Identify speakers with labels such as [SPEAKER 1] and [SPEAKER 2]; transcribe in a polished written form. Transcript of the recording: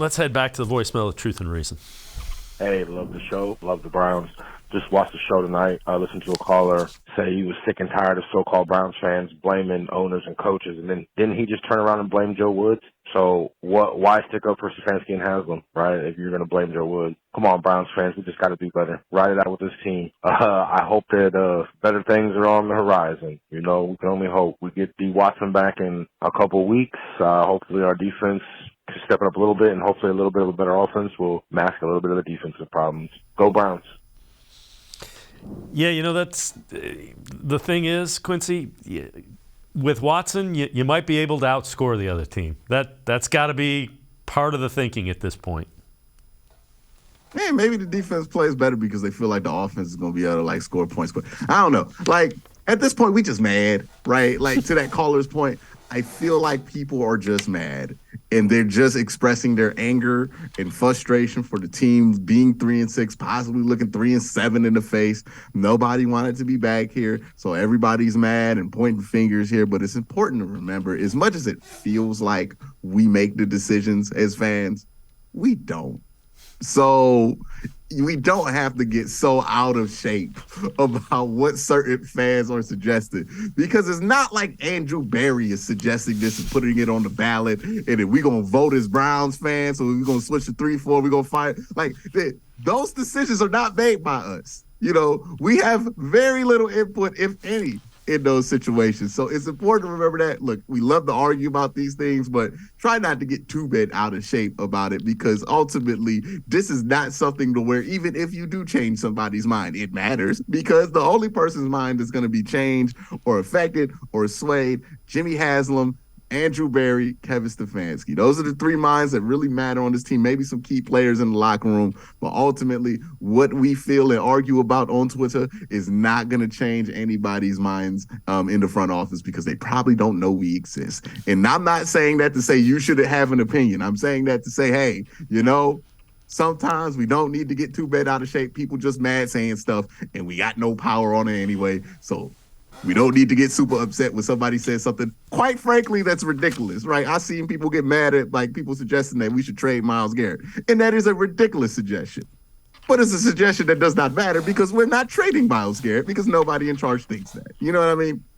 [SPEAKER 1] Let's head back to the voicemail of Truth and Reason.
[SPEAKER 2] Hey, love the show. Love the Browns. Just watched the show tonight. I listened to a caller say he was sick and tired of so-called Browns fans blaming owners and coaches. And then didn't he just turn around and blame Joe Woods? So why stick up for Stefanski and Haslam, right, if you're going to blame Joe Woods? Come on, Browns fans. We just got to do better. Ride it out with this team. I hope that better things are on the horizon. You know, we can only hope. We get D. Watson back in a couple weeks. Hopefully our defense can step it up a little bit, and hopefully a little bit of a better offense will mask a little bit of the defensive problems. Go Browns.
[SPEAKER 1] Yeah, that's the thing is, Quincy, with Watson, you might be able to outscore the other team. That's got to be part of the thinking at this point.
[SPEAKER 3] Hey, maybe the defense plays better because they feel like the offense is going to be able to score points. But I don't know. At this point, we just mad, right? To that caller's point, I feel like people are just mad, and they're just expressing their anger and frustration for the team being 3-6, possibly looking 3-7 in the face. Nobody wanted to be back here, so everybody's mad and pointing fingers here. But it's important to remember, as much as it feels like we make the decisions as fans, we don't. So we don't have to get so out of shape about what certain fans are suggesting, because it's not like Andrew Berry is suggesting this and putting it on the ballot and then we're going to vote as Browns fans, so we're going to switch to 3-4, we're going to fight. Those decisions are not made by us. We have very little input, if any, in those situations. So it's important to remember that. Look, we love to argue about these things, but try not to get too bent out of shape about it, because ultimately this is not something to where even if you do change somebody's mind, it matters, because the only person's mind that's going to be changed or affected or swayed, Jimmy Haslam, Andrew Berry, Kevin Stefanski. Those are the three minds that really matter on this team. Maybe some key players in the locker room, but ultimately what we feel and argue about on Twitter is not going to change anybody's minds in the front office, because they probably don't know we exist. And I'm not saying that to say you should have an opinion. I'm saying that to say, hey, sometimes we don't need to get too bent out of shape. People just mad saying stuff, and we got no power on it anyway. So we don't need to get super upset when somebody says something, quite frankly, that's ridiculous, right? I've seen people get mad at people suggesting that we should trade Myles Garrett. And that is a ridiculous suggestion. But it's a suggestion that does not matter, because we're not trading Myles Garrett, because nobody in charge thinks that. You know what I mean?